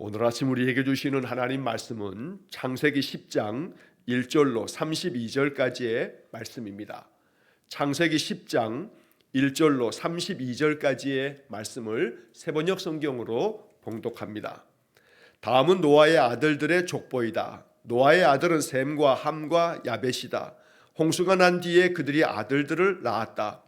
오늘 아침 우리에게 주시는 하나님 말씀은 창세기 10장 1절로 32절까지의 말씀입니다. 창세기 10장 1절로 32절까지의 말씀을 세번역 성경으로 봉독합니다. 다음은 노아의 아들들의 족보이다. 노아의 아들은 셈과 함과 야벳이다. 홍수가 난 뒤에 그들이 아들들을 낳았다.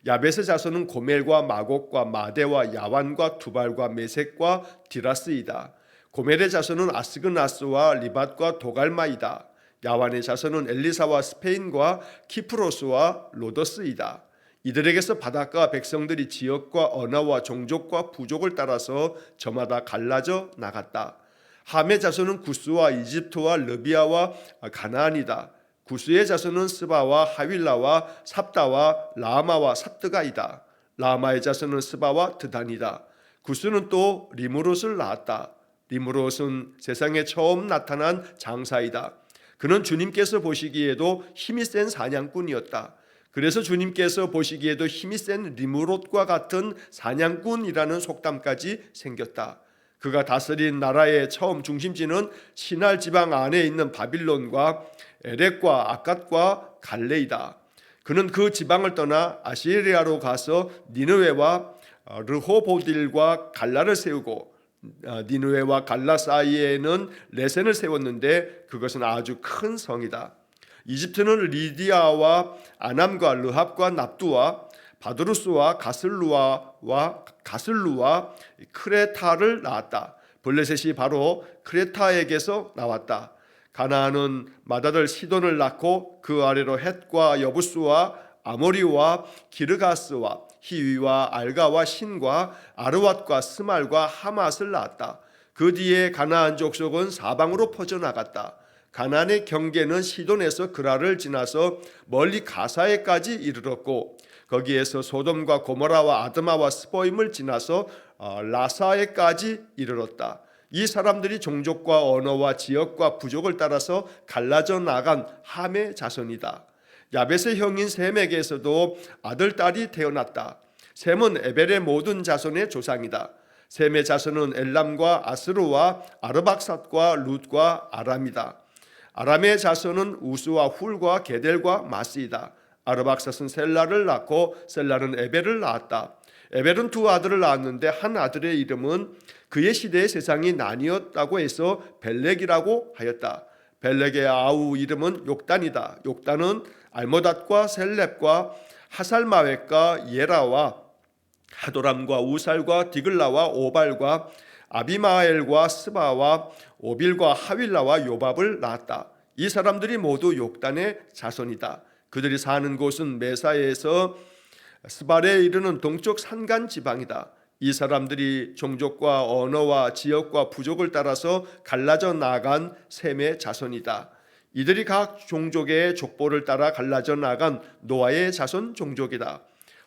야벳의 자손은 고멜과 마곡과 마대와 야완과 두발과 메색과 디라스이다. 고멜의 자손은 아스그나스와 리밧과 도갈마이다. 야완의 자손은 엘리사와 스페인과 키프로스와 로더스이다. 이들에게서 바닷가 백성들이 지역과 언어와 종족과 부족을 따라서 저마다 갈라져 나갔다. 함의 자손은 구스와 이집트와 르비아와 가나안이다. 구스의 자손은 스바와 하윌라와 삽다와 라마와 삽드가이다. 라마의 자손은 스바와 드단이다. 구스는 또 리므롯을 낳았다. 리므롯은 세상에 처음 나타난 장사이다. 그는 주님께서 보시기에도 힘이 센 사냥꾼이었다. 그래서 주님께서 보시기에도 힘이 센 리므롯과 같은 사냥꾼이라는 속담까지 생겼다. 그가 다스린 나라의 처음 중심지는 시날 지방 안에 있는 바빌론과 에렉과 아갓과 갈레이다. 그는 그 지방을 떠나 아시리아로 가서 니느웨와 르호보딜과 갈라를 세우고 니느웨와 갈라 사이에는 레센을 세웠는데 그것은 아주 큰 성이다. 이집트는 리디아와 아남과 르합과 납두와 바드루스와 가슬루와 크레타를 낳았다. 블레셋이 바로 크레타에게서 나왔다. 가나안은 맏아들 시돈을 낳고 그 아래로 헷과 여부스와 아모리와 기르가스와 히위와 알가와 신과 아르왓과 스말과 하맛을 낳았다. 그 뒤에 가나안 족속은 사방으로 퍼져나갔다. 가나안의 경계는 시돈에서 그라를 지나서 멀리 가사에까지 이르렀고 거기에서 소돔과 고모라와 아드마와 스보임을 지나서 라사에까지 이르렀다. 이 사람들이 종족과 언어와 지역과 부족을 따라서 갈라져 나간 함의 자손이다. 야벳의 형인 셈에게서도 아들, 딸이 태어났다. 셈은 에벨의 모든 자손의 조상이다. 셈의 자손은 엘람과 아스루와 아르박삿과 룻과 아람이다. 아람의 자손은 우스와 훌과 게델과 마스이다. 아르박삿은 셀라를 낳고 셀라는 에벨을 낳았다. 에벨은 두 아들을 낳았는데 한 아들의 이름은 그의 시대의 세상이 나뉘었다고 해서 벨렉이라고 하였다. 벨렉의 아우 이름은 욕단이다. 욕단은 알모닷과 셀렙과 하살마웻과 예라와 하도람과 우살과 디글라와 오발과 아비마엘과 스바와 오빌과 하윌라와 요밥을 낳았다. 이 사람들이 모두 욕단의 자손이다. 그들이 사는 곳은 메사에서 스발에 이르는 동쪽 산간 지방이다. 이 사람들이 종족과 언어와 지역과 부족을 따라서 갈라져 나간 셈의 자손이다. 이들이 각 종족의 족보를 따라 갈라져 나간 노아의 자손 종족이다.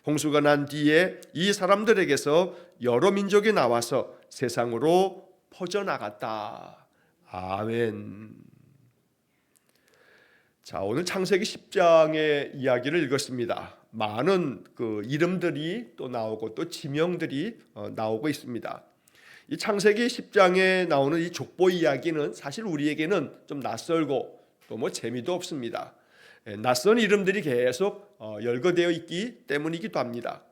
홍수가 난 뒤에 이 사람들에게서 여러 민족이 나와서 세상으로 퍼져나갔다. 아멘. 자, 오늘 창세기 10장의 이야기를 읽었습니다. 많은 이름들이 또 나오고 또 지명들이 나오고 있습니다. 이 창세기 10장에 나오는 이 족보 이야기는 사실 우리에게는 좀 낯설고 또 재미도 없습니다. 낯선 이름들이 계속 열거되어 있기 때문이기도 합니다.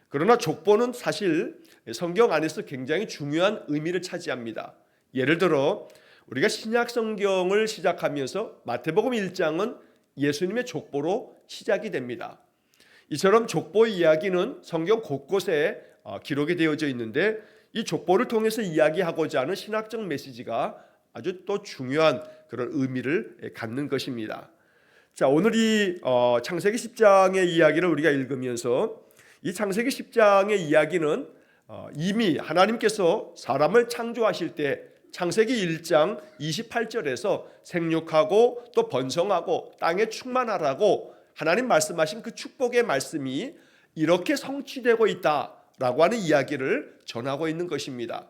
그러나 족보는 사실 성경 안에서 굉장히 중요한 의미를 차지합니다. 예를 들어 우리가 신약 성경을 시작하면서 마태복음 1장은 예수님의 족보로 시작이 됩니다. 이처럼 족보 이야기는 성경 곳곳에 기록이 되어져 있는데 이 족보를 통해서 이야기하고자 하는 신학적 메시지가 아주 또 중요한 그런 의미를 갖는 것입니다. 자, 오늘 이 창세기 10장의 이야기를 우리가 읽으면서 이 창세기 10장의 이야기는 이미 하나님께서 사람을 창조하실 때 창세기 1장 28절에서 생육하고 또 번성하고 땅에 충만하라고 하나님 말씀하신 그 축복의 말씀이 이렇게 성취되고 있다라고 하는 이야기를 전하고 있는 것입니다.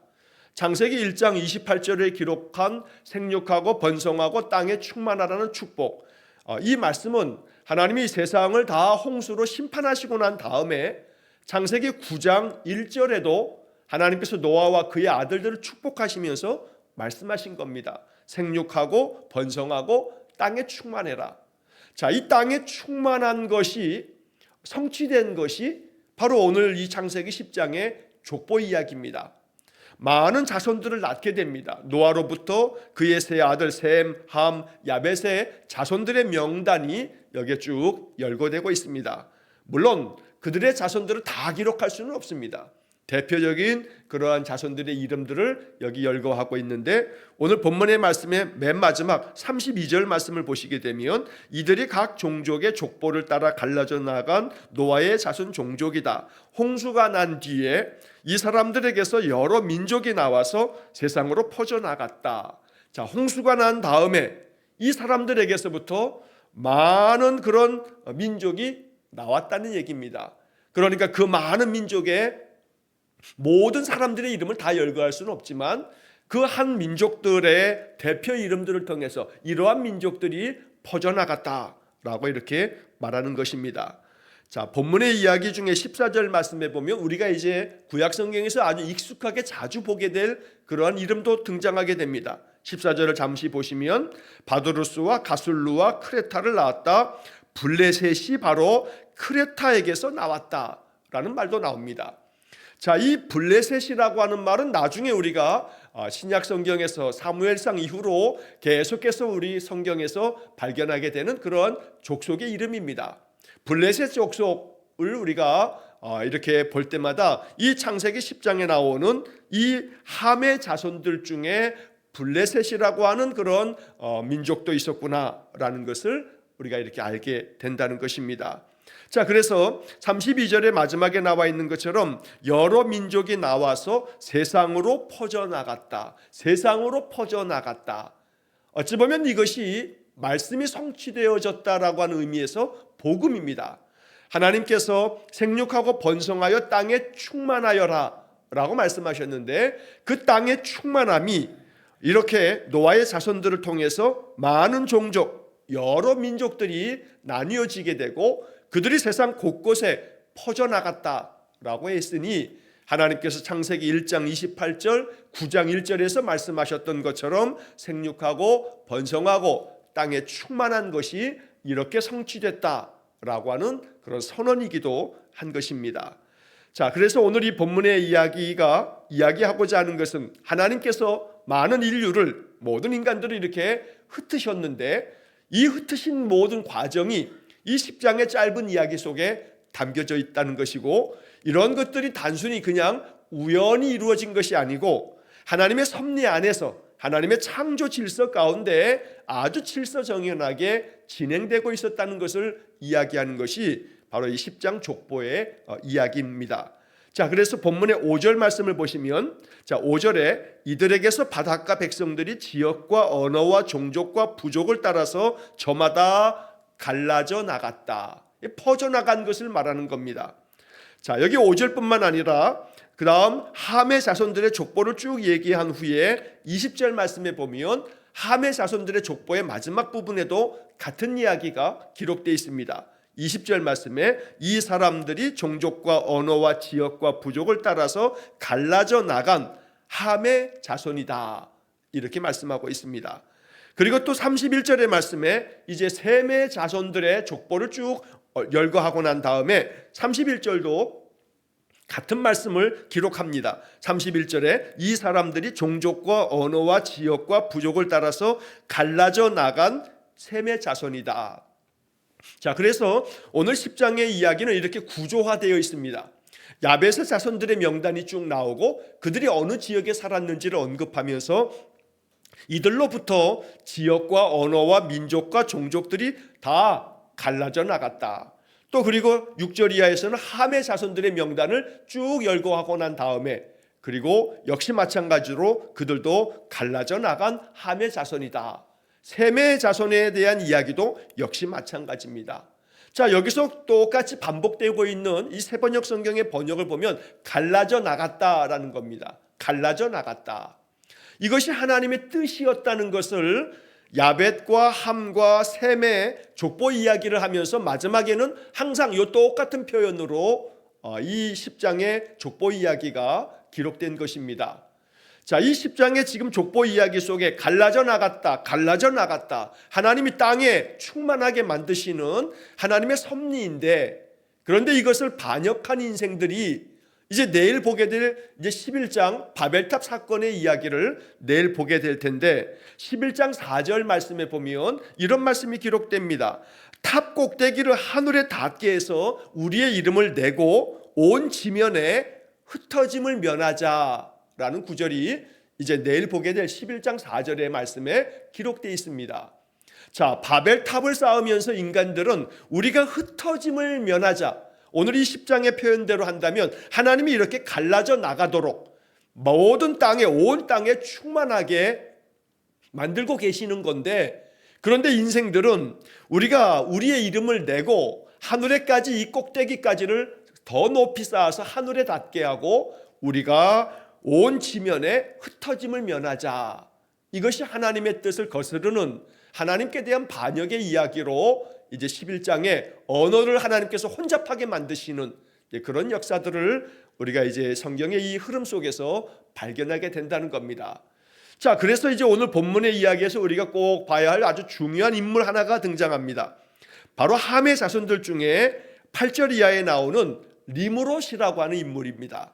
창세기 1장 28절에 기록한 생육하고 번성하고 땅에 충만하라는 축복, 이 말씀은 하나님이 세상을 다 홍수로 심판하시고 난 다음에 창세기 9장 1절에도 하나님께서 노아와 그의 아들들을 축복하시면서 말씀하신 겁니다. 생육하고 번성하고 땅에 충만해라. 자, 이 땅에 충만한 것이 성취된 것이 바로 오늘 이 창세기 10장의 족보 이야기입니다. 많은 자손들을 낳게 됩니다. 노아로부터 그의 세 아들 셈, 함, 야벳의 자손들의 명단이 여기에 쭉 열거되고 있습니다. 물론 그들의 자손들을 다 기록할 수는 없습니다. 대표적인 그러한 자손들의 이름들을 여기 열거하고 있는데, 오늘 본문의 말씀의 맨 마지막 32절 말씀을 보시게 되면 이들이 각 종족의 족보를 따라 갈라져 나간 노아의 자손 종족이다. 홍수가 난 뒤에 이 사람들에게서 여러 민족이 나와서 세상으로 퍼져나갔다. 자, 홍수가 난 다음에 이 사람들에게서부터 많은 그런 민족이 나왔다는 얘기입니다. 그러니까 그 많은 민족의 모든 사람들의 이름을 다 열거할 수는 없지만 그 한 민족들의 대표 이름들을 통해서 이러한 민족들이 퍼져나갔다라고 이렇게 말하는 것입니다. 자, 본문의 이야기 중에 14절 말씀에 보면 우리가 이제 구약 성경에서 아주 익숙하게 자주 보게 될 그러한 이름도 등장하게 됩니다. 14절을 잠시 보시면 바도루스와 가술루와 크레타를 낳았다. 블레셋이 바로 크레타에게서 나왔다라는 말도 나옵니다. 자, 이 블레셋이라고 하는 말은 나중에 우리가 신약 성경에서 사무엘상 이후로 계속해서 우리 성경에서 발견하게 되는 그런 족속의 이름입니다. 블레셋 족속을 우리가 이렇게 볼 때마다 이 창세기 10장에 나오는 이 함의 자손들 중에 블레셋이라고 하는 그런 민족도 있었구나라는 것을 우리가 이렇게 알게 된다는 것입니다. 자, 그래서 32절의 마지막에 나와 있는 것처럼 여러 민족이 나와서 세상으로 퍼져나갔다. 세상으로 퍼져나갔다. 어찌 보면 이것이 말씀이 성취되어졌다라고 하는 의미에서 복음입니다. 하나님께서 생육하고 번성하여 땅에 충만하여라 라고 말씀하셨는데, 그 땅의 충만함이 이렇게 노아의 자손들을 통해서 많은 종족, 여러 민족들이 나뉘어지게 되고 그들이 세상 곳곳에 퍼져나갔다라고 했으니, 하나님께서 창세기 1장 28절, 9장 1절에서 말씀하셨던 것처럼 생육하고 번성하고 땅에 충만한 것이 이렇게 성취됐다라고 하는 그런 선언이기도 한 것입니다. 자, 그래서 오늘 이 본문의 이야기하고자 하는 것은 하나님께서 많은 인류를, 모든 인간들을 이렇게 흩으셨는데 이 흩으신 모든 과정이 이 10장의 짧은 이야기 속에 담겨져 있다는 것이고, 이런 것들이 단순히 그냥 우연히 이루어진 것이 아니고 하나님의 섭리 안에서 하나님의 창조 질서 가운데 아주 질서정연하게 진행되고 있었다는 것을 이야기하는 것이 바로 이 10장 족보의 이야기입니다. 자, 그래서 본문의 5절 말씀을 보시면, 자, 5절에 이들에게서 바닷가 백성들이 지역과 언어와 종족과 부족을 따라서 저마다 갈라져 나갔다. 퍼져나간 것을 말하는 겁니다. 자, 여기 5절뿐만 아니라 그 다음 함의 자손들의 족보를 쭉 얘기한 후에 20절 말씀에 보면 함의 자손들의 족보의 마지막 부분에도 같은 이야기가 기록되어 있습니다. 20절 말씀에 이 사람들이 종족과 언어와 지역과 부족을 따라서 갈라져 나간 함의 자손이다, 이렇게 말씀하고 있습니다. 그리고 또 31절의 말씀에 이제 셈의 자손들의 족보를 쭉 열거하고 난 다음에 31절도 같은 말씀을 기록합니다. 31절에 이 사람들이 종족과 언어와 지역과 부족을 따라서 갈라져 나간 셈의 자손이다. 자, 그래서 오늘 10장의 이야기는 이렇게 구조화되어 있습니다. 야벳의 자손들의 명단이 쭉 나오고 그들이 어느 지역에 살았는지를 언급하면서 이들로부터 지역과 언어와 민족과 종족들이 다 갈라져 나갔다. 또 그리고 6절 이하에서는 함의 자손들의 명단을 쭉 열거하고 난 다음에, 그리고 역시 마찬가지로 그들도 갈라져 나간 함의 자손이다. 셈의 자손에 대한 이야기도 역시 마찬가지입니다. 자, 여기서 똑같이 반복되고 있는 이 세번역 성경의 번역을 보면 갈라져 나갔다라는 겁니다. 갈라져 나갔다. 이것이 하나님의 뜻이었다는 것을 야벳과 함과 셈의 족보 이야기를 하면서 마지막에는 항상 이 똑같은 표현으로 이 10장의 족보 이야기가 기록된 것입니다. 자, 이 10장의 지금 족보 이야기 속에 갈라져 나갔다, 하나님이 땅에 충만하게 만드시는 하나님의 섭리인데, 그런데 이것을 반역한 인생들이 이제 내일 보게 될 이제 11장 바벨탑 사건의 이야기를 내일 보게 될 텐데, 11장 4절 말씀에 보면 이런 말씀이 기록됩니다. 탑 꼭대기를 하늘에 닿게 해서 우리의 이름을 내고 온 지면에 흩어짐을 면하자라는 구절이 이제 내일 보게 될 11장 4절의 말씀에 기록되어 있습니다. 자, 바벨탑을 쌓으면서 인간들은 우리가 흩어짐을 면하자, 오늘 이 10장의 표현대로 한다면 하나님이 이렇게 갈라져 나가도록 모든 땅에, 온 땅에 충만하게 만들고 계시는 건데, 그런데 인생들은 우리가 우리의 이름을 내고 하늘에까지, 이 꼭대기까지를 더 높이 쌓아서 하늘에 닿게 하고 우리가 온 지면에 흩어짐을 면하자, 이것이 하나님의 뜻을 거스르는 하나님께 대한 반역의 이야기로 이제 11장에 언어를 하나님께서 혼잡하게 만드시는 그런 역사들을 우리가 이제 성경의 이 흐름 속에서 발견하게 된다는 겁니다. 자, 그래서 이제 오늘 본문의 이야기에서 우리가 꼭 봐야 할 아주 중요한 인물 하나가 등장합니다. 바로 함의 자손들 중에 8절 이하에 나오는 리므롯이라고 하는 인물입니다.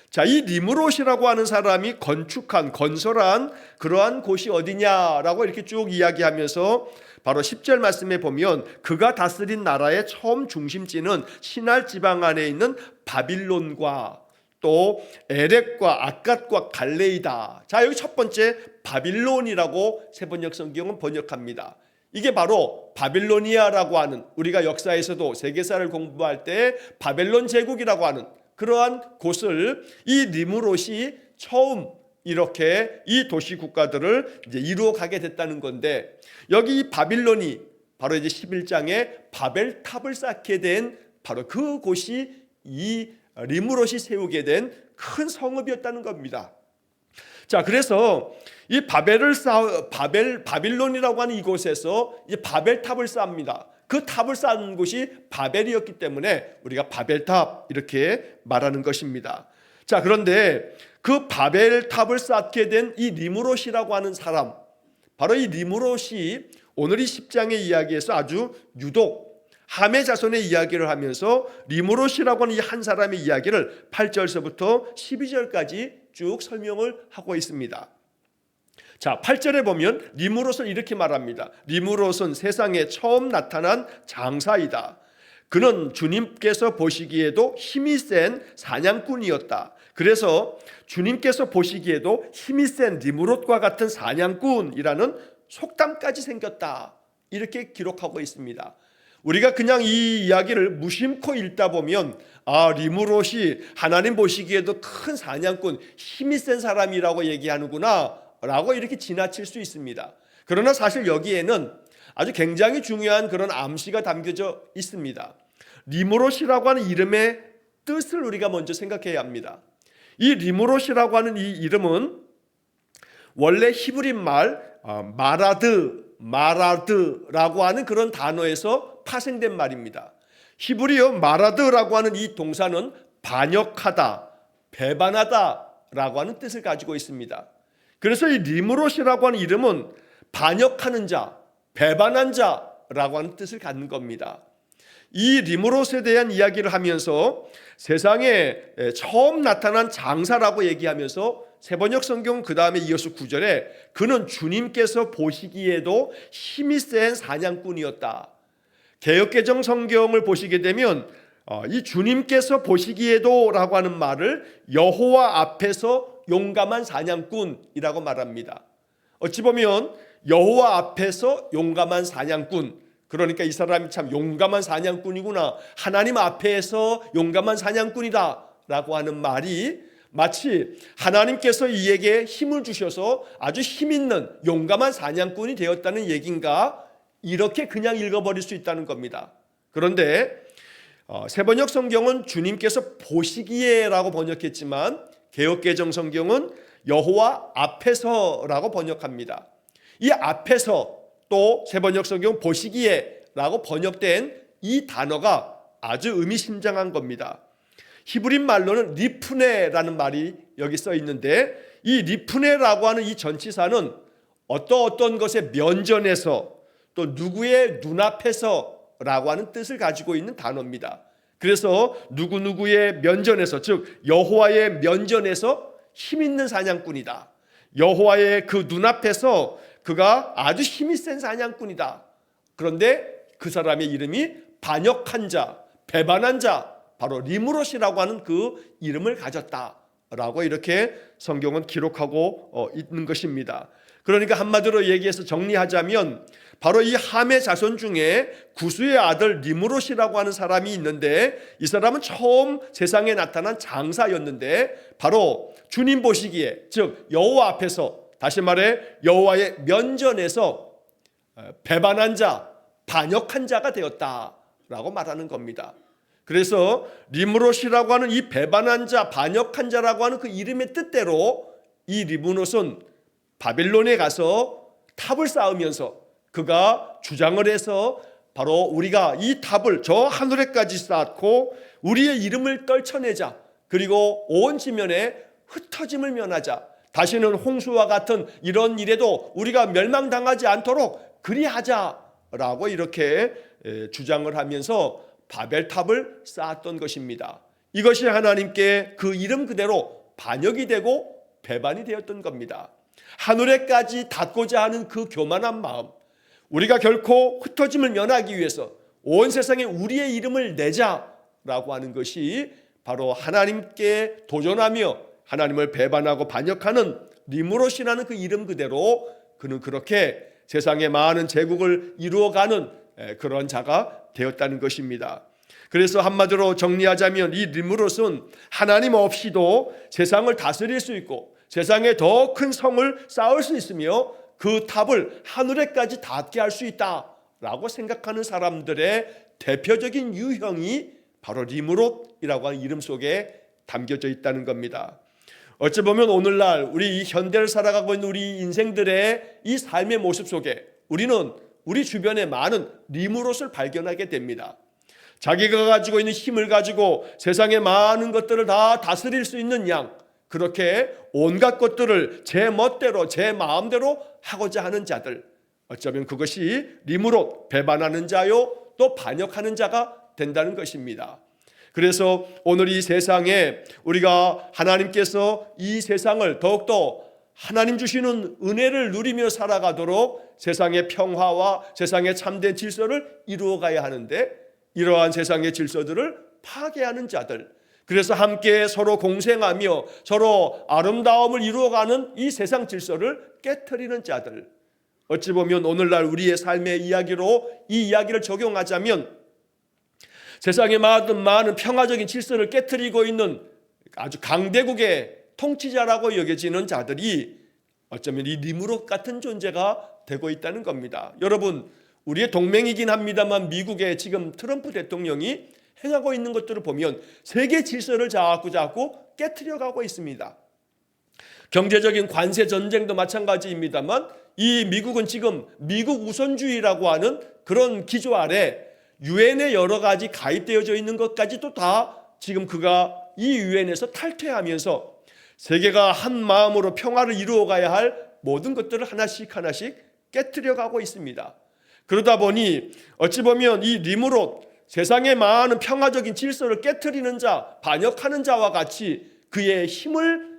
자, 이 리므롯이라고 하는 사람이 건설한 그러한 곳이 어디냐라고 이렇게 쭉 이야기하면서 바로 10절 말씀에 보면 그가 다스린 나라의 처음 중심지는 시날 지방 안에 있는 바빌론과 또 에렉과 아갓과 갈레이다. 자, 여기 첫 번째 바빌론이라고 세번역 성경은 번역합니다. 이게 바로 바빌로니아라고 하는, 우리가 역사에서도 세계사를 공부할 때 바벨론 제국이라고 하는 그러한 곳을 이 리므롯이 처음 이렇게 이 도시 국가들을 이제 이루어 가게 됐다는 건데, 여기 이 바빌론이 바로 이제 11장에 바벨탑을 쌓게 된 바로 그 곳이 이 리므롯이 세우게 된 큰 성읍이었다는 겁니다. 자, 그래서 이 바빌론이라고 하는 이곳에서 이제 바벨탑을 쌓습니다. 그 탑을 쌓은 곳이 바벨이었기 때문에 우리가 바벨탑 이렇게 말하는 것입니다. 자, 그런데 그 바벨탑을 쌓게 된 이 리므롯이라고 하는 사람, 바로 이 리므롯이 오늘 이 10장의 이야기에서 아주 유독 함의 자손의 이야기를 하면서 리므롯이라고 하는 이 한 사람의 이야기를 8절서부터 12절까지 쭉 설명을 하고 있습니다. 자, 8절에 보면 리므롯을 이렇게 말합니다. 리므롯은 세상에 처음 나타난 장사이다. 그는 주님께서 보시기에도 힘이 센 사냥꾼이었다. 그래서 주님께서 보시기에도 힘이 센 리므롯과 같은 사냥꾼이라는 속담까지 생겼다, 이렇게 기록하고 있습니다. 우리가 그냥 이 이야기를 무심코 읽다 보면 리므롯이 하나님 보시기에도 큰 사냥꾼, 힘이 센 사람이라고 얘기하는구나 라고 이렇게 지나칠 수 있습니다. 그러나 사실 여기에는 아주 굉장히 중요한 그런 암시가 담겨져 있습니다. 리므롯이라고 하는 이름의 뜻을 우리가 먼저 생각해야 합니다. 이 리므롯이라고 하는 이 이름은 원래 히브리 말 마라드라고 하는 그런 단어에서 파생된 말입니다. 히브리어 마라드라고 하는 이 동사는 반역하다, 배반하다라고 하는 뜻을 가지고 있습니다. 그래서 이 리므롯이라고 하는 이름은 반역하는 자, 배반한 자라고 하는 뜻을 갖는 겁니다. 이 리므롯에 대한 이야기를 하면서 세상에 처음 나타난 장사라고 얘기하면서 세번역 성경 그 다음에 이어서 9절에 그는 주님께서 보시기에도 힘이 센 사냥꾼이었다. 개역개정 성경을 보시게 되면 이 주님께서 보시기에도 라고 하는 말을 여호와 앞에서 용감한 사냥꾼이라고 말합니다. 어찌 보면 여호와 앞에서 용감한 사냥꾼, 그러니까 이 사람이 참 용감한 사냥꾼이구나, 하나님 앞에서 용감한 사냥꾼이다 라고 하는 말이 마치 하나님께서 이에게 힘을 주셔서 아주 힘있는 용감한 사냥꾼이 되었다는 얘기인가, 이렇게 그냥 읽어버릴 수 있다는 겁니다. 그런데 세번역 성경은 주님께서 보시기에 라고 번역했지만 개역개정 성경은 여호와 앞에서라고 번역합니다. 이 앞에서 또 세번역 성경 보시기에 라고 번역된 이 단어가 아주 의미심장한 겁니다. 히브리 말로는 리프네라는 말이 여기 써 있는데, 이 리프네라고 하는 이 전치사는 어떤 것의 면전에서 또 누구의 눈앞에서라고 하는 뜻을 가지고 있는 단어입니다. 그래서 누구누구의 면전에서, 즉 여호와의 면전에서 힘 있는 사냥꾼이다. 여호와의 그 눈앞에서 그가 아주 힘이 센 사냥꾼이다. 그런데 그 사람의 이름이 반역한 자, 배반한 자, 바로 리므롯이라고 하는 그 이름을 가졌다라고 이렇게 성경은 기록하고 있는 것입니다. 그러니까 한마디로 얘기해서 정리하자면 바로 이 함의 자손 중에 구스의 아들 리므롯이라고 하는 사람이 있는데, 이 사람은 처음 세상에 나타난 장사였는데 바로 주님 보시기에, 즉 여호와 앞에서, 다시 말해 여호와의 면전에서 배반한 자, 반역한 자가 되었다라고 말하는 겁니다. 그래서 리므롯이라고 하는 이 배반한 자, 반역한 자라고 하는 그 이름의 뜻대로 이 리므롯은 바벨론에 가서 탑을 쌓으면서 그가 주장을 해서 바로 우리가 이 탑을 저 하늘에까지 쌓고 우리의 이름을 떨쳐내자, 그리고 온 지면에 흩어짐을 면하자, 다시는 홍수와 같은 이런 일에도 우리가 멸망당하지 않도록 그리하자라고 이렇게 주장을 하면서 바벨탑을 쌓았던 것입니다. 이것이 하나님께 그 이름 그대로 반역이 되고 배반이 되었던 겁니다. 하늘에까지 닿고자 하는 그 교만한 마음, 우리가 결코 흩어짐을 면하기 위해서 온 세상에 우리의 이름을 내자라고 하는 것이 바로 하나님께 도전하며 하나님을 배반하고 반역하는 리므롯이라는 그 이름 그대로 그는 그렇게 세상의 많은 제국을 이루어가는 그런 자가 되었다는 것입니다. 그래서 한마디로 정리하자면 이 리므롯은 하나님 없이도 세상을 다스릴 수 있고 세상에 더 큰 성을 쌓을 수 있으며 그 탑을 하늘에까지 닿게 할 수 있다라고 생각하는 사람들의 대표적인 유형이 바로 리므롯이라고 하는 이름 속에 담겨져 있다는 겁니다. 어찌 보면 오늘날 우리 이 현대를 살아가고 있는 우리 인생들의 이 삶의 모습 속에 우리는 우리 주변에 많은 리므롯을 발견하게 됩니다. 자기가 가지고 있는 힘을 가지고 세상의 많은 것들을 다 다스릴 수 있는 양, 그렇게 온갖 것들을 제 멋대로 제 마음대로 하고자 하는 자들, 어쩌면 그것이 리므롯, 배반하는 자요 또 반역하는 자가 된다는 것입니다. 그래서 오늘 이 세상에 우리가 하나님께서 이 세상을 더욱더 하나님 주시는 은혜를 누리며 살아가도록 세상의 평화와 세상의 참된 질서를 이루어가야 하는데, 이러한 세상의 질서들을 파괴하는 자들, 그래서 함께 서로 공생하며 서로 아름다움을 이루어가는 이 세상 질서를 깨트리는 자들, 어찌 보면 오늘날 우리의 삶의 이야기로 이 이야기를 적용하자면 세상에 많은 평화적인 질서를 깨트리고 있는 아주 강대국의 통치자라고 여겨지는 자들이 어쩌면 이 리므롯 같은 존재가 되고 있다는 겁니다. 여러분, 우리의 동맹이긴 합니다만 미국의 지금 트럼프 대통령이 행하고 있는 것들을 보면 세계 질서를 자꾸 깨트려가고 있습니다. 경제적인 관세 전쟁도 마찬가지입니다만 이 미국은 지금 미국 우선주의라고 하는 그런 기조 아래 유엔에 여러 가지 가입되어져 있는 것까지도 다 지금 그가 이 유엔에서 탈퇴하면서 세계가 한 마음으로 평화를 이루어가야 할 모든 것들을 하나씩 깨트려가고 있습니다. 그러다 보니 어찌 보면 이 리므롯, 세상의 많은 평화적인 질서를 깨트리는 자, 반역하는 자와 같이 그의 힘을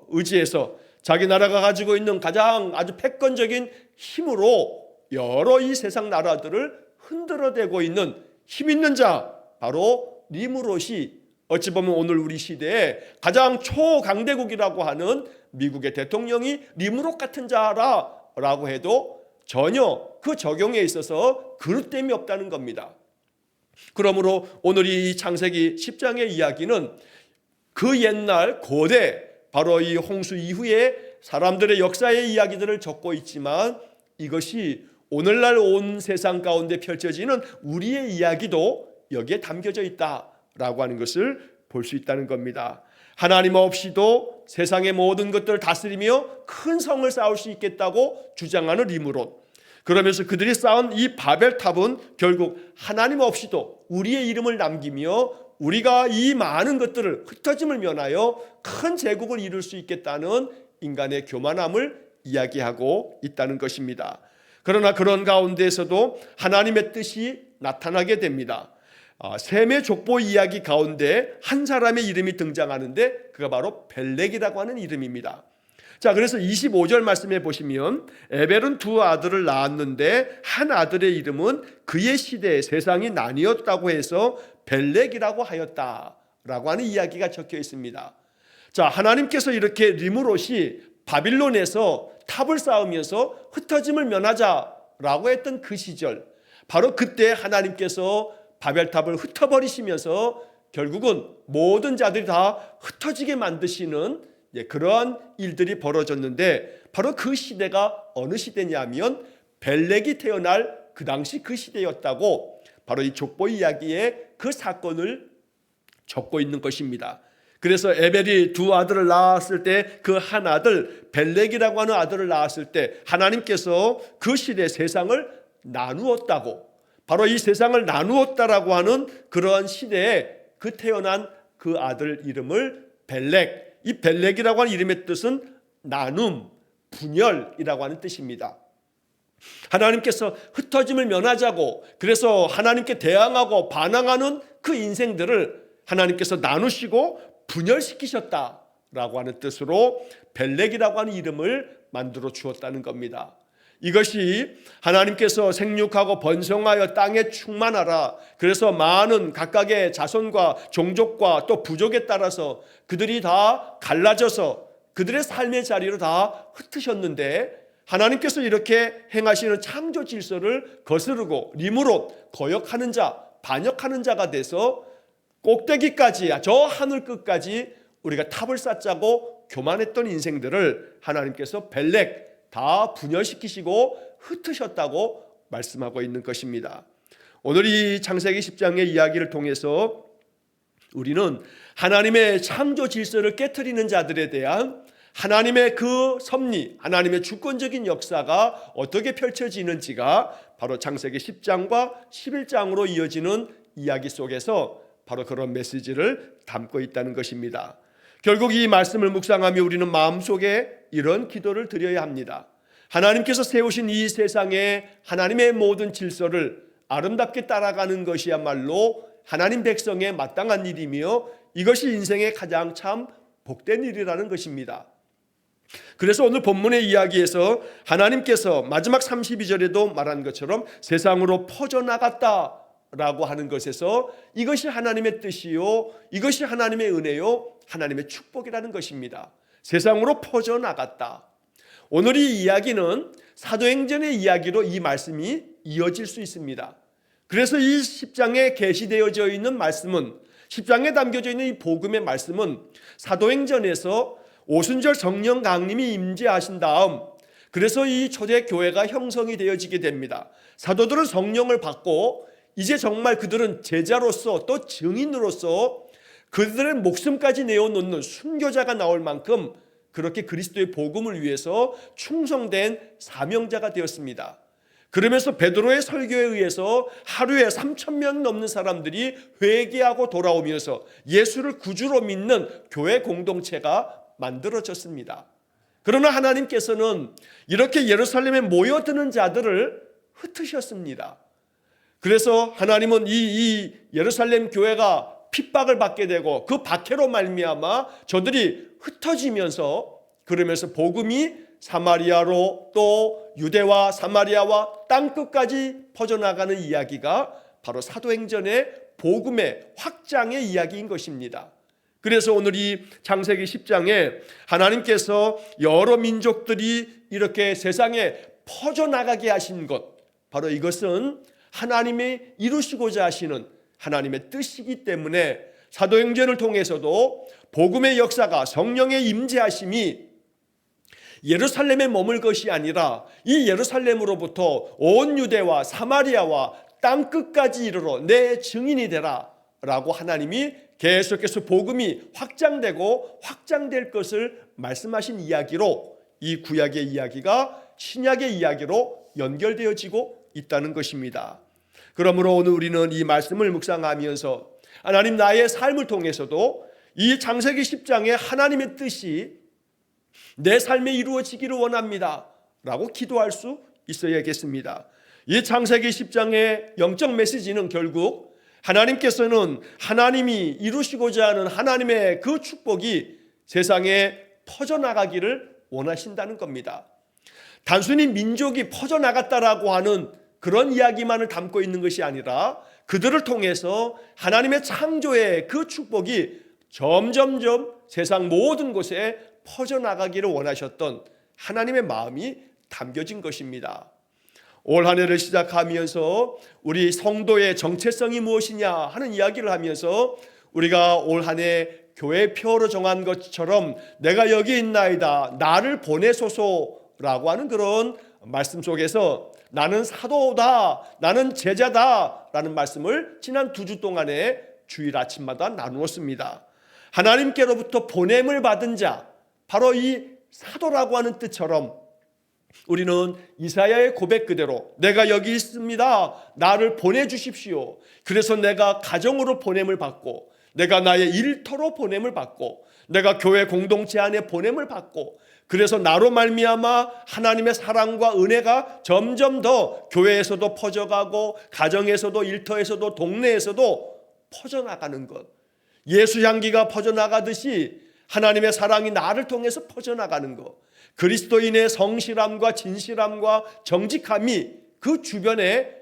의지해서 자기 나라가 가지고 있는 가장 아주 패권적인 힘으로 여러 이 세상 나라들을 흔들어대고 있는 힘 있는 자, 바로 리므롯이 어찌 보면 오늘 우리 시대에 가장 초강대국이라고 하는 미국의 대통령이 리므롯 같은 자라고 해도 전혀 그 적용에 있어서 그릇됨이 없다는 겁니다. 그러므로 오늘 이 창세기 10장의 이야기는 그 옛날 고대, 바로 이 홍수 이후에 사람들의 역사의 이야기들을 적고 있지만 이것이 오늘날 온 세상 가운데 펼쳐지는 우리의 이야기도 여기에 담겨져 있다라고 하는 것을 볼 수 있다는 겁니다. 하나님 없이도 세상의 모든 것들을 다스리며 큰 성을 쌓을 수 있겠다고 주장하는 리므롯, 그러면서 그들이 쌓은 이 바벨탑은 결국 하나님 없이도 우리의 이름을 남기며 우리가 이 많은 것들을 흩어짐을 면하여 큰 제국을 이룰 수 있겠다는 인간의 교만함을 이야기하고 있다는 것입니다. 그러나 그런 가운데에서도 하나님의 뜻이 나타나게 됩니다. 셈의 족보 이야기 가운데 한 사람의 이름이 등장하는데 그가 바로 벨렉이라고 하는 이름입니다. 자, 그래서 25절 말씀해 보시면 에벨은 두 아들을 낳았는데 한 아들의 이름은 그의 시대에 세상이 나뉘었다고 해서 벨렉이라고 하였다라고 하는 이야기가 적혀 있습니다. 자, 하나님께서 이렇게 리므롯이 바빌론에서 탑을 쌓으면서 흩어짐을 면하자라고 했던 그 시절, 바로 그때 하나님께서 바벨탑을 흩어버리시면서 결국은 모든 자들이 다 흩어지게 만드시는 그러한 일들이 벌어졌는데, 바로 그 시대가 어느 시대냐면 벨렉이 태어날 그 당시 그 시대였다고 바로 이 족보 이야기에 그 사건을 적고 있는 것입니다. 그래서 에벨이 두 아들을 낳았을 때 그 한 아들 벨렉이라고 하는 아들을 낳았을 때 하나님께서 그 시대 세상을 나누었다고, 바로 이 세상을 나누었다라고 하는 그러한 시대에 그 태어난 그 아들 이름을 벨렉, 이 벨렉이라고 하는 이름의 뜻은 나눔, 분열이라고 하는 뜻입니다. 하나님께서 흩어짐을 면하자고, 그래서 하나님께 대항하고 반항하는 그 인생들을 하나님께서 나누시고 분열시키셨다라고 하는 뜻으로 벨렉이라고 하는 이름을 만들어 주었다는 겁니다. 이것이 하나님께서 생육하고 번성하여 땅에 충만하라, 그래서 많은 각각의 자손과 종족과 또 부족에 따라서 그들이 다 갈라져서 그들의 삶의 자리로 다 흩으셨는데, 하나님께서 이렇게 행하시는 창조 질서를 거스르고 리므롯, 거역하는 자, 반역하는 자가 돼서 꼭대기까지, 저 하늘 끝까지 우리가 탑을 쌓자고 교만했던 인생들을 하나님께서 벨렉, 다 분열시키시고 흩으셨다고 말씀하고 있는 것입니다. 오늘 이 창세기 10장의 이야기를 통해서 우리는 하나님의 창조 질서를 깨트리는 자들에 대한 하나님의 그 섭리, 하나님의 주권적인 역사가 어떻게 펼쳐지는지가 바로 창세기 10장과 11장으로 이어지는 이야기 속에서 바로 그런 메시지를 담고 있다는 것입니다. 결국 이 말씀을 묵상하며 우리는 마음속에 이런 기도를 드려야 합니다. 하나님께서 세우신 이 세상에 하나님의 모든 질서를 아름답게 따라가는 것이야말로 하나님 백성의 마땅한 일이며 이것이 인생의 가장 참 복된 일이라는 것입니다. 그래서 오늘 본문의 이야기에서 하나님께서 마지막 32절에도 말한 것처럼 세상으로 퍼져나갔다라고 하는 것에서 이것이 하나님의 뜻이요, 이것이 하나님의 은혜요, 하나님의 축복이라는 것입니다. 세상으로 퍼져나갔다. 오늘 이 이야기는 사도행전의 이야기로 이 말씀이 이어질 수 있습니다. 그래서 이 10장에 게시되어져 있는 말씀은, 10장에 담겨져 있는 이 복음의 말씀은 사도행전에서 오순절 성령 강림이 임재하신 다음, 그래서 이 초대교회가 형성이 되어지게 됩니다. 사도들은 성령을 받고 이제 정말 그들은 제자로서 또 증인으로서 그들의 목숨까지 내어놓는 순교자가 나올 만큼 그렇게 그리스도의 복음을 위해서 충성된 사명자가 되었습니다. 그러면서 베드로의 설교에 의해서 하루에 3,000명 넘는 사람들이 회개하고 돌아오면서 예수를 구주로 믿는 교회 공동체가 만들어졌습니다. 그러나 하나님께서는 이렇게 예루살렘에 모여드는 자들을 흩으셨습니다. 그래서 하나님은 이 예루살렘 교회가 핍박을 받게 되고 그 박해로 말미암아 저들이 흩어지면서, 그러면서 복음이 사마리아로 또 유대와 사마리아와 땅끝까지 퍼져나가는 이야기가 바로 사도행전의 복음의 확장의 이야기인 것입니다. 그래서 오늘 이 창세기 10장에 하나님께서 여러 민족들이 이렇게 세상에 퍼져나가게 하신 것, 바로 이것은 하나님이 이루시고자 하시는 하나님의 뜻이기 때문에 사도행전을 통해서도 복음의 역사가, 성령의 임재하심이 예루살렘에 머물 것이 아니라 이 예루살렘으로부터 온 유대와 사마리아와 땅끝까지 이르러 내 증인이 되라 라고 하나님이 계속해서 복음이 확장되고 확장될 것을 말씀하신 이야기로 이 구약의 이야기가 신약의 이야기로 연결되어지고 있다는 것입니다. 그러므로 오늘 우리는 이 말씀을 묵상하면서 하나님, 나의 삶을 통해서도 이 창세기 10장의 하나님의 뜻이 내 삶에 이루어지기를 원합니다 라고 기도할 수 있어야겠습니다. 이 창세기 10장의 영적 메시지는 결국 하나님께서는 하나님이 이루시고자 하는 하나님의 그 축복이 세상에 퍼져나가기를 원하신다는 겁니다. 단순히 민족이 퍼져나갔다라고 하는 그런 이야기만을 담고 있는 것이 아니라 그들을 통해서 하나님의 창조의 그 축복이 점점점 세상 모든 곳에 퍼져나가기를 원하셨던 하나님의 마음이 담겨진 것입니다. 올 한 해를 시작하면서 우리 성도의 정체성이 무엇이냐 하는 이야기를 하면서 우리가 올 한 해 교회 표로 정한 것처럼 내가 여기 있나이다, 나를 보내소서라고 하는 그런 말씀 속에서 나는 사도다, 나는 제자다 라는 말씀을 지난 2주 동안에 주일 아침마다 나누었습니다. 하나님께로부터 보냄을 받은 자, 바로 이 사도라고 하는 뜻처럼 우리는 이사야의 고백 그대로 내가 여기 있습니다, 나를 보내주십시오. 그래서 내가 가정으로 보냄을 받고, 내가 나의 일터로 보냄을 받고, 내가 교회 공동체 안에 보냄을 받고, 그래서 나로 말미암아 하나님의 사랑과 은혜가 점점 더 교회에서도 퍼져가고 가정에서도 일터에서도 동네에서도 퍼져나가는 것, 예수 향기가 퍼져나가듯이 하나님의 사랑이 나를 통해서 퍼져나가는 것, 그리스도인의 성실함과 진실함과 정직함이 그 주변에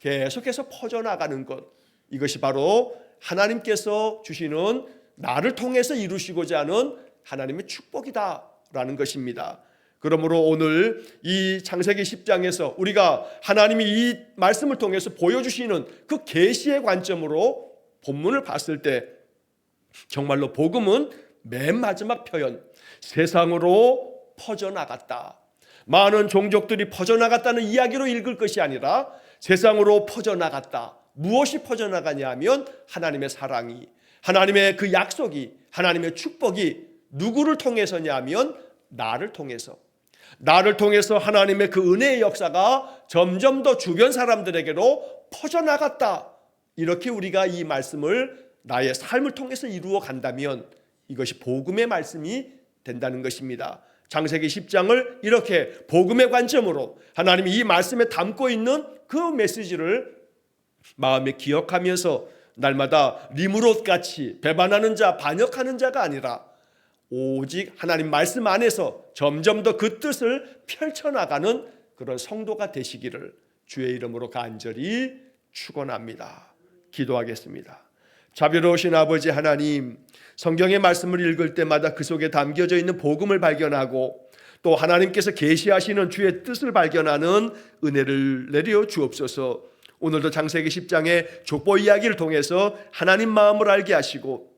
계속해서 퍼져나가는 것, 이것이 바로 하나님께서 주시는 나를 통해서 이루시고자 하는 하나님의 축복이다라는 것입니다. 그러므로 오늘 이 창세기 10장에서 우리가 하나님이 이 말씀을 통해서 보여주시는 그 계시의 관점으로 본문을 봤을 때 정말로 복음은 맨 마지막 표현, 세상으로 퍼져나갔다, 많은 종족들이 퍼져나갔다는 이야기로 읽을 것이 아니라 세상으로 퍼져나갔다. 무엇이 퍼져나가냐 하면 하나님의 사랑이, 하나님의 그 약속이, 하나님의 축복이 누구를 통해서냐 하면 나를 통해서, 나를 통해서 하나님의 그 은혜의 역사가 점점 더 주변 사람들에게로 퍼져나갔다. 이렇게 우리가 이 말씀을 나의 삶을 통해서 이루어 간다면 이것이 복음의 말씀이 된다는 것입니다. 창세기 10장을 이렇게 복음의 관점으로 하나님이 이 말씀에 담고 있는 그 메시지를 마음에 기억하면서 날마다 리무롯같이 배반하는 자, 반역하는 자가 아니라 오직 하나님 말씀 안에서 점점 더 그 뜻을 펼쳐나가는 그런 성도가 되시기를 주의 이름으로 간절히 축원합니다. 기도하겠습니다. 자비로우신 아버지 하나님, 성경의 말씀을 읽을 때마다 그 속에 담겨져 있는 복음을 발견하고 또 하나님께서 계시하시는 주의 뜻을 발견하는 은혜를 내려 주옵소서. 오늘도 창세기 10장의 족보 이야기를 통해서 하나님 마음을 알게 하시고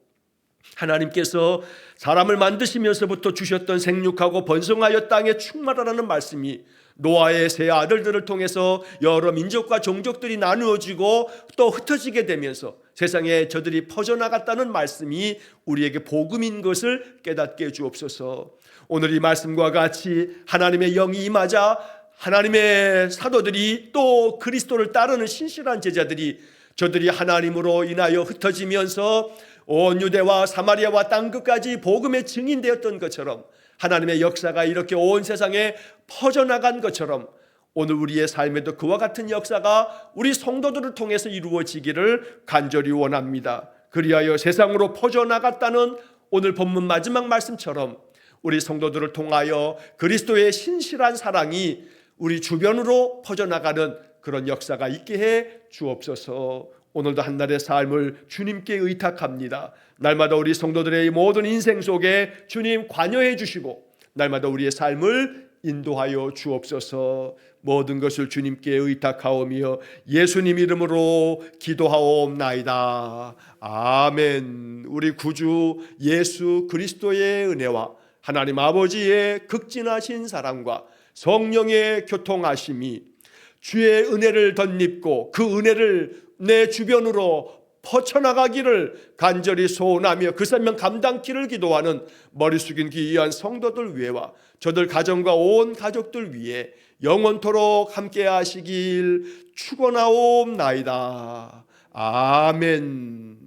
하나님께서 사람을 만드시면서부터 주셨던 생육하고 번성하여 땅에 충만하라는 말씀이 노아의 세 아들들을 통해서 여러 민족과 종족들이 나누어지고 또 흩어지게 되면서 세상에 저들이 퍼져나갔다는 말씀이 우리에게 복음인 것을 깨닫게 주옵소서. 오늘 이 말씀과 같이 하나님의 영이 임하자 하나님의 사도들이 또 그리스도를 따르는 신실한 제자들이 저들이 하나님으로 인하여 흩어지면서 온 유대와 사마리아와 땅끝까지 복음의 증인되었던 것처럼 하나님의 역사가 이렇게 온 세상에 퍼져나간 것처럼 오늘 우리의 삶에도 그와 같은 역사가 우리 성도들을 통해서 이루어지기를 간절히 원합니다. 그리하여 세상으로 퍼져나갔다는 오늘 본문 마지막 말씀처럼 우리 성도들을 통하여 그리스도의 신실한 사랑이 우리 주변으로 퍼져나가는 그런 역사가 있게 해 주옵소서. 오늘도 한날의 삶을 주님께 의탁합니다. 날마다 우리 성도들의 모든 인생 속에 주님 관여해 주시고 날마다 우리의 삶을 인도하여 주옵소서. 모든 것을 주님께 의탁하오며 예수님 이름으로 기도하옵나이다. 아멘. 우리 구주 예수 그리스도의 은혜와 하나님 아버지의 극진하신 사랑과 성령의 교통하심이 주의 은혜를 덧입고 그 은혜를 내 주변으로 퍼쳐나가기를 간절히 소원하며 그 사명 감당키를 기도하는 머리 숙인 귀한 성도들 위에와 저들 가정과 온 가족들 위에 영원토록 함께 하시길 축원하옵나이다. 아멘.